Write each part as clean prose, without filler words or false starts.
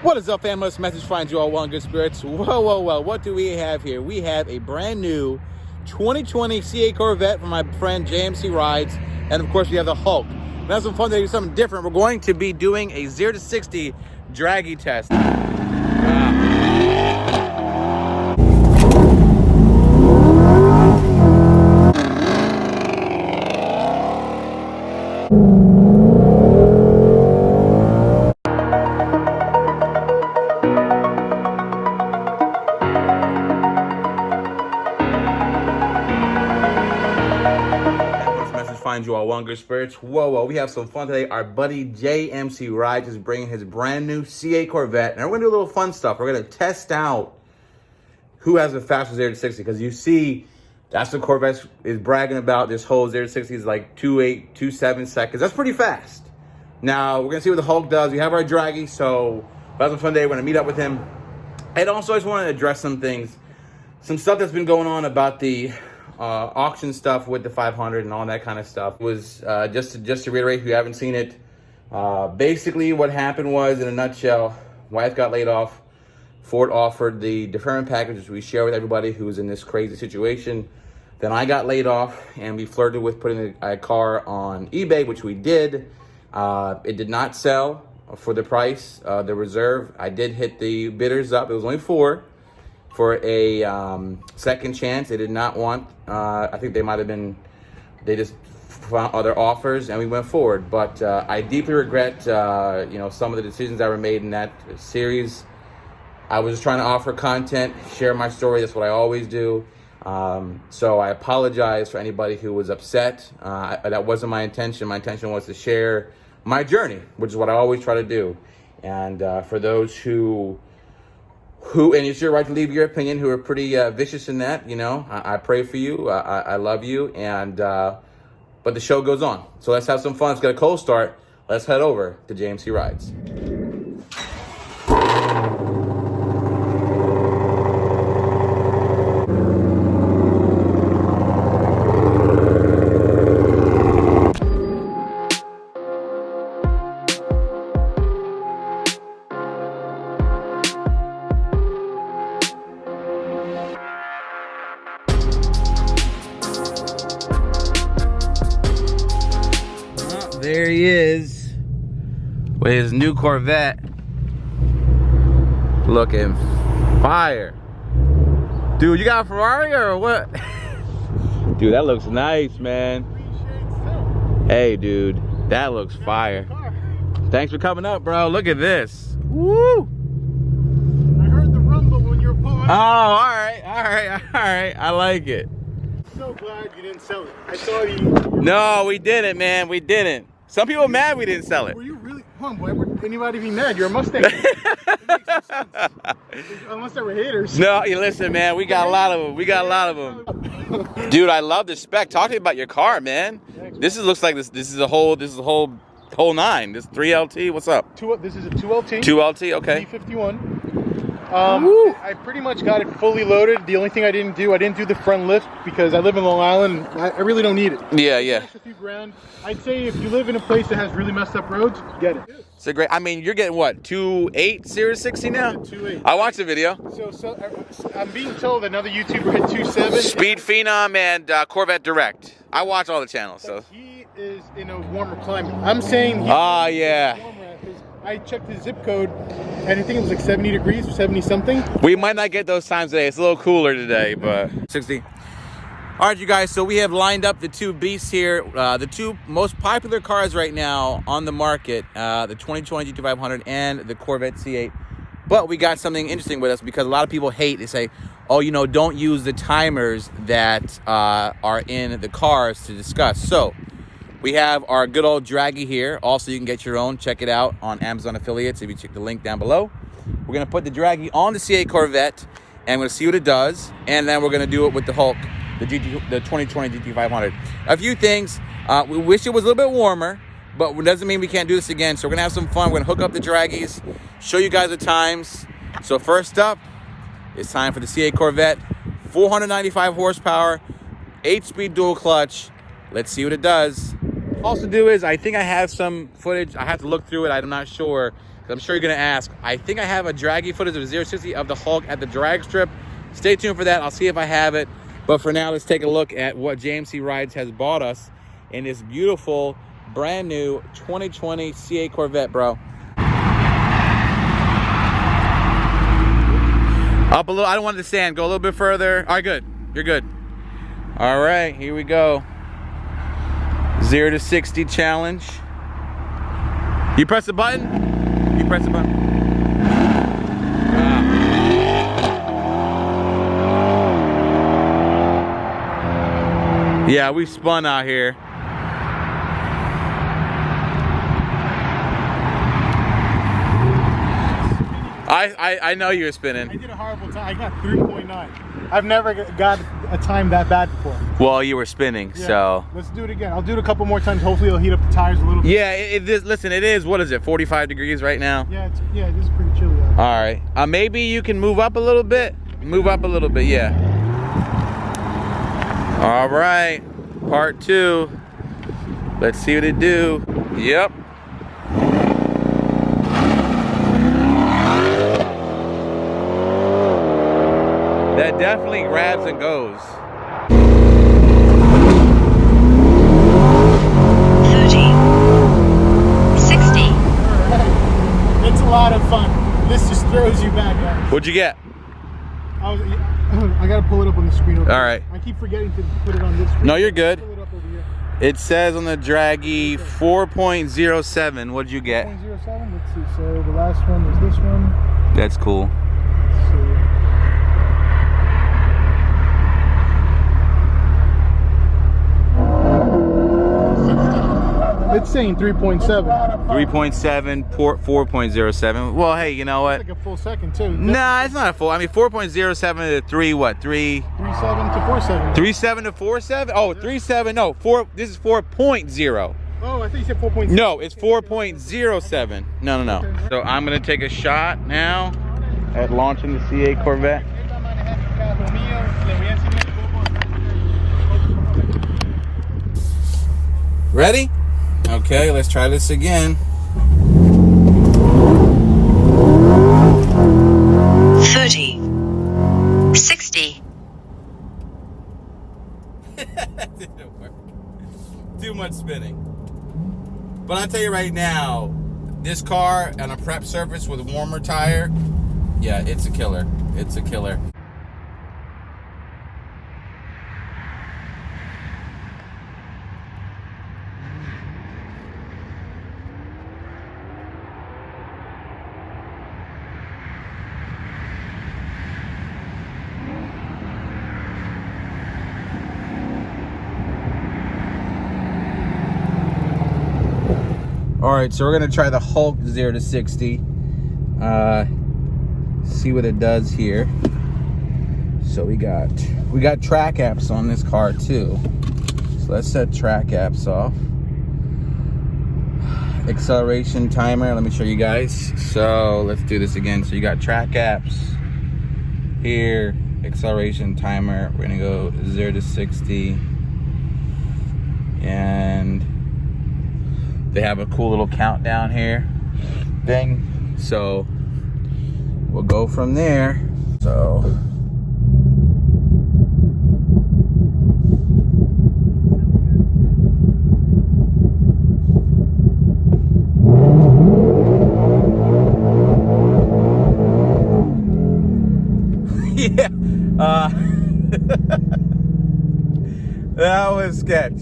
What is up, fam? This message finds you all well in good spirits. Whoa. What do we have here? We have a brand new 2020 C8 Corvette from my friend JMC Rides. And of course, we have the Hulk. Now, have some fun to do something different. We're going to be doing a 0 to 60 draggy test. Find you all well in good spirits. Whoa, we have some fun today. Our buddy JMC Rides is bringing his brand new C8 Corvette, and we're gonna do a little fun stuff. We're gonna test out who has the fastest 0 to 60, because you see that's what Corvette is bragging about. This whole 0 to 60 is like 2.8, 2.7 seconds. That's pretty fast. Now we're gonna see what the Hulk does. We have our draggy, so that's a fun day. We're gonna meet up with him. And also, I just want to address some things, some stuff that's been going on about the auction stuff with the 500 and all that kind of stuff. Was just to reiterate, if you haven't seen it, basically what happened was, in a nutshell, wife got laid off. Ford offered the deferment package, which we share with everybody who's in this crazy situation. Then I got laid off, and we flirted with putting a car on eBay, which we did. It did not sell for the price, the reserve. I did hit the bidders up. It was only for a second chance. They did not want, I think they they just found other offers, and we went forward. But I deeply regret, some of the decisions that were made in that series. I was just trying to offer content, share my story. That's what I always do. So I apologize for anybody who was upset. That wasn't my intention. My intention was to share my journey, which is what I always try to do. And for those who, and it's your right to leave your opinion, who are pretty vicious in that, I pray for you. I love you. And but the show goes on. So let's have some fun. Let's get a cold start. Let's head over to JMC Rides. There he is with his new Corvette, looking fire. Dude, you got a Ferrari or what? Dude, that looks nice, man. Hey, dude, that looks fire. Thanks for coming up, bro. Look at this. Woo! I heard the rumble when you were pulling up. Oh, all right. I like it. I'm so glad you didn't sell it. I saw you. No, we didn't, man. We didn't. Some people are mad we didn't sell it. Were you really? Come on, why would anybody be mad? You're a Mustang. It makes no sense. Unless they were haters. No, you listen, man. We got a lot of them. Dude, I love the spec. Talk to me about your car, man. This looks like this is a whole nine. This 3LT. What's up? This is a 2LT. 2LT. Okay. D51. I pretty much got it fully loaded. The only thing I didn't do the front lift because I live in Long Island. I really don't need it. Yeah. It's a few grand. I'd say if you live in a place that has really messed up roads, get it. It's a great. I mean, you're getting what, 2.8 Series 60 now? 2.8. I watched the video. So I'm being told another YouTuber hit 2.7. Speed Phenom and Corvette Direct. I watch all the channels. So he is in a warmer climate. I'm saying. Yeah. I checked the zip code, and I think it was like 70 degrees or 70 something. We might not get those times today. It's a little cooler today, but 60. All right, you guys, so we have lined up the two beasts here, the two most popular cars right now on the market, the 2020 GT500 and the Corvette C8. But we got something interesting with us because a lot of people hate. They say, oh, don't use the timers that are in the cars to discuss. So we have our good old draggy here. Also, you can get your own. Check it out on Amazon affiliates if you check the link down below. We're going to put the draggy on the C8 Corvette, and we're going to see what it does. And then we're going to do it with the Hulk, the 2020 GT500. A few things. We wish it was a little bit warmer, but it doesn't mean we can't do this again. So we're going to have some fun. We're going to hook up the draggies, show you guys the times. So first up, it's time for the C8 Corvette. 495 horsepower, 8-speed dual clutch. Let's see what it does. Also do is, I think I have some footage. I have to look through it. I'm not sure. I'm sure you're gonna ask. I think I have a draggy footage of 0-60 of the Hulk at the drag strip. Stay tuned for that. I'll see if I have it. But for now, let's take a look at what JMC Rides has bought us in this beautiful, brand new 2020 C8 Corvette, bro. Up a little. I don't want it to stand. Go a little bit further. All right, good. You're good. All right, here we go. 0-60 challenge. You press the button. You press the button. Yeah, we spun out here. I know you were spinning. I did a horrible time. I got 3.9. I've never got a time that bad before. Well, you were spinning, yeah, so. Let's do it again. I'll do it a couple more times. Hopefully it'll heat up the tires a little bit. Yeah, listen, it is, what is it, 45 degrees right now? Yeah, it is pretty chilly out. All right. Maybe you can move up a little bit. Move up a little bit, yeah. All right, part 2. Let's see what it do. Yep. That definitely grabs and goes. 30, 60. It's a lot of fun. This just throws you back, guys. What'd you get? I gotta pull it up on the screen over All right. I keep forgetting to put it on this screen. No, you're good. Pull it up over here. It says on the Draggy 4.07. What'd you get? 4.07. Let's see. So the last one is this one. That's cool. Let's see. It's saying 3.7. 3.7, 4.07. Well, hey, you know what? It's like a full second too. Nah, it's not a full. I mean, 4.07 to 3, what? 3? 3.7 to 4.7. 3.7 to 4.7? Oh, 3.7. No, 4. This is 4.0. Oh, I think you said 4.7. No, it's 4.07. No. Okay. So I'm gonna take a shot now at launching the C8 Corvette. Ready? Okay, let's try this again. 30, 60. That didn't work. Too much spinning. But I'll tell you right now, this car on a prep surface with a warmer tire, yeah, it's a killer. It's a killer. All right, so we're gonna try the Hulk 0-60. See what it does here. So we got track apps on this car too. So let's set track apps off. Acceleration timer. Let me show you guys. So let's do this again. So you got track apps here. Acceleration timer. We're gonna go 0-60, and they have a cool little countdown here thing. So we'll go from there. So yeah. That was sketch.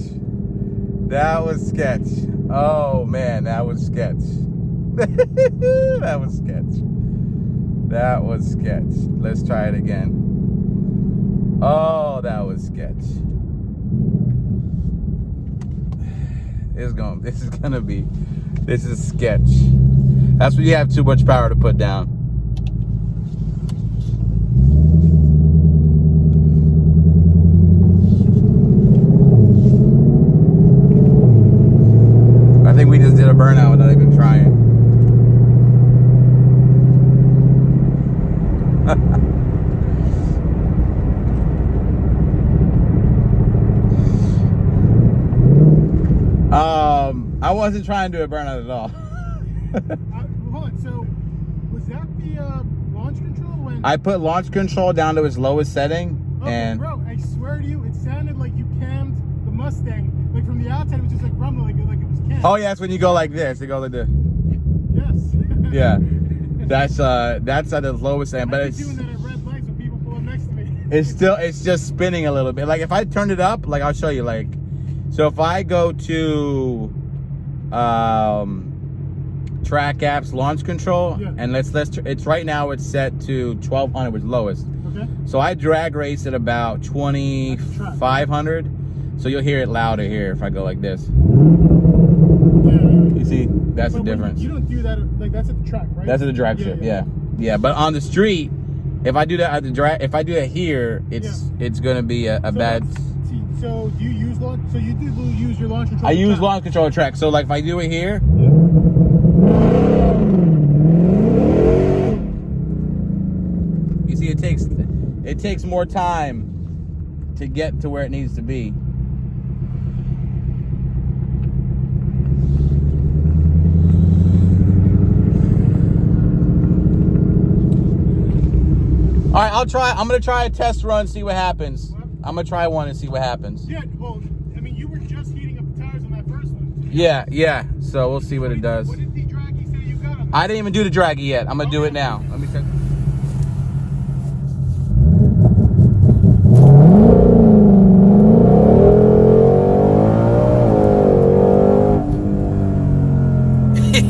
That was sketch. Oh man, that was sketch. That was sketch. That was sketch. Let's try it again. Oh, that was sketch. This is sketch. That's when you have too much power to put down. I think we just did a burnout without even trying. I I wasn't trying to do a burnout at all. Hold on, So was that the launch control when? I put launch control down to its lowest setting, Okay, and bro, I swear to you, it sounded like you cammed the Mustang. Like from the outside, it was just like rumbling, like it was cammed. oh yeah, that's when you go like this. You go like this. Yes. Yeah, that's at the lowest end, but I it's keep doing that at red lights when people pull up next to me. it's just spinning a little bit. Like if I turned it up, like I'll show you. Like, so if I go to track apps launch control, Yeah. and it's right now it's set to 1200, which is lowest. Okay. So I drag race at about 2500. So you'll hear it louder here if I go like this. Yeah. You see, that's the But when difference. You don't do that, like that's at the track, right? That's at the drag strip, yeah. But on the street, if I do that at the drag, if I do that here, it's gonna be a bad. So do you use launch? So you do use your launch control? I use launch control track. So like if I do it here, you see it takes more time to get to where it needs to be. All right, I'm gonna try a test run, see what happens. I'm gonna try one and see what happens. Yeah, well, I mean, you were just heating up the tires on that first one. Yeah. So we'll see what it does. What did the draggy say you got on that? I didn't even do the draggy yet. I'm gonna do it now. Let me check.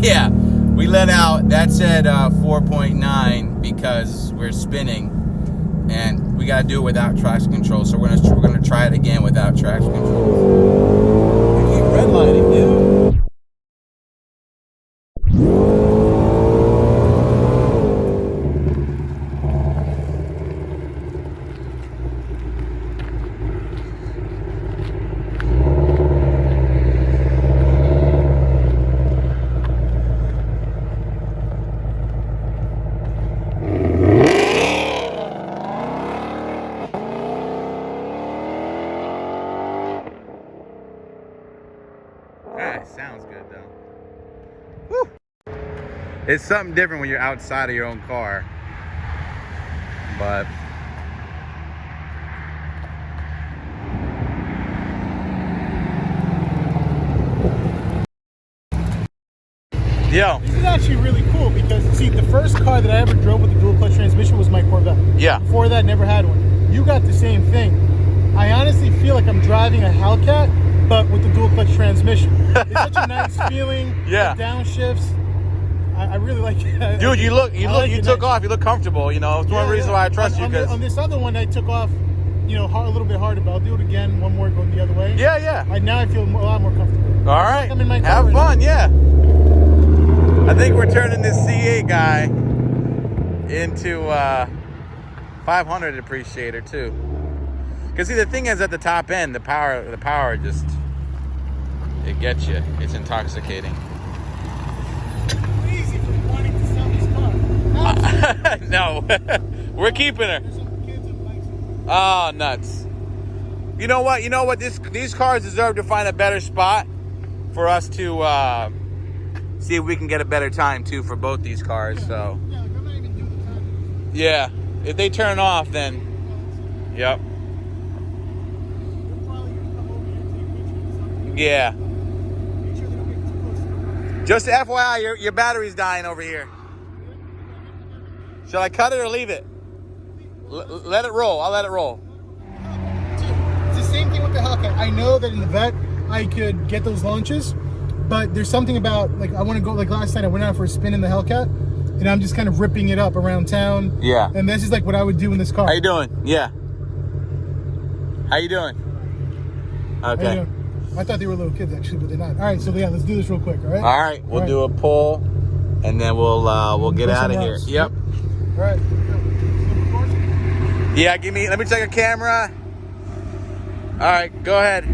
Yeah, we let out. That said 4.9 because we're spinning, and we gotta do it without traction control. So we're gonna try it again without traction control. We keep redlining, dude. Sounds good though. Woo. It's something different when you're outside of your own car. But yo, This is actually really cool because, see, the first car that I ever drove with the dual clutch transmission was my Corvette. yeah. Before that, never had one. You got the same thing. I honestly feel like I'm driving a Hellcat, but with the dual clutch transmission. It's such a nice feeling. Yeah. The downshifts. I really like it. Dude, you took off. You look comfortable. You know, it's one reason why I trust you. On this other one, I took off, you know, a little bit harder, but I'll do it again. One more going the other way. Yeah. Now I feel a lot more comfortable. All right. I'm in my car Have right fun. now. Yeah. I think we're turning this C8 guy into 500 appreciator too. Because see, the thing is at the top end, the power just it gets you. It's intoxicating. Easy for wanting to sell this car. No, we're keeping her. There's some kids that like it. Oh, nuts. You know what? These cars deserve to find a better spot for us to see if we can get a better time too for both these cars. So Yeah, like I'm not even doing the time. yeah, if they turn off, then yep, We're probably gonna come over here and take pictures or something. yeah. Make sure they don't get too close to the car. Just FYI, your battery's dying over here. Shall I cut it or leave it? Let it roll. I'll let it roll. It's the same thing with the Hellcat. I know that in the vet I could get those launches, but there's something about, like, I want to go, like last night I went out for a spin in the Hellcat and I'm just kind of ripping it up around town. Yeah. And this is like what I would do in this car. How you doing? Yeah. How you doing? How you Okay. doing? I thought they were little kids actually, but they're not. All right, so yeah, let's do this real quick, all right? All right. We'll do a pull, and then we'll get Go out of somewhere here. else. Yep. All right. Yeah. Let me check a camera. All right. Go ahead.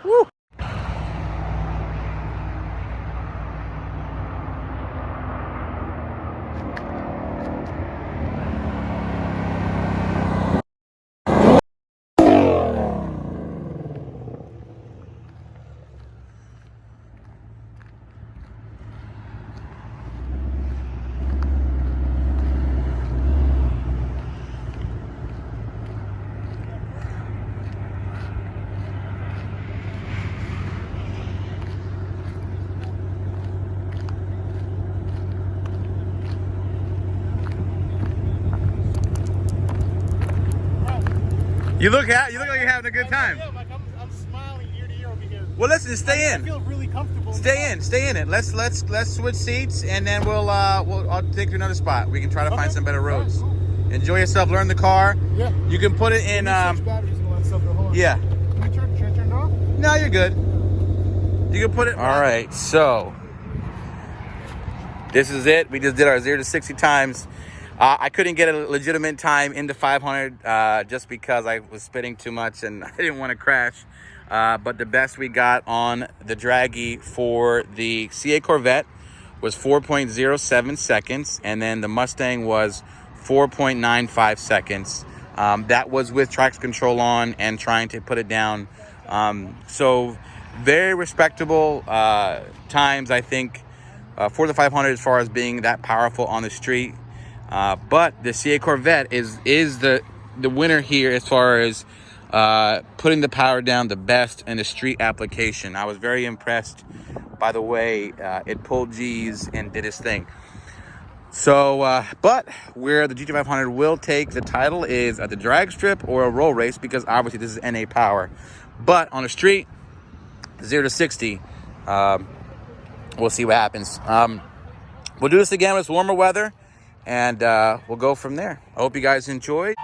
Woo. You look like you're having a good time. I'm smiling ear to ear over here. Well, listen, stay in. I feel really comfortable. Stay in it. Let's switch seats, and then I'll take you to another spot. We can try to find some better roads. Right, cool. Enjoy yourself. Learn the car. Yeah. You can put it in. Switch batteries and all that stuff, though. Hold on. Yeah. Can I turn it off? No, you're good. You can put it. All right. So this is it. We just did our 0 to 60 times. I couldn't get a legitimate time into 500 just because I was spitting too much and I didn't want to crash. But the best we got on the Draggy for the CA Corvette was 4.07 seconds. And then the Mustang was 4.95 seconds. That was with traction control on and trying to put it down. So very respectable times, I think, for the 500 as far as being that powerful on the street. But the CA Corvette is the winner here as far as putting the power down the best in the street application. I was very impressed by the way it pulled G's and did its thing. So, but where the GT500 will take the title is at the drag strip or a roll race, because obviously this is NA power. But on the street, 0 to 60, we'll see what happens. We'll do this again with warmer weather, and we'll go from there. I hope you guys enjoyed.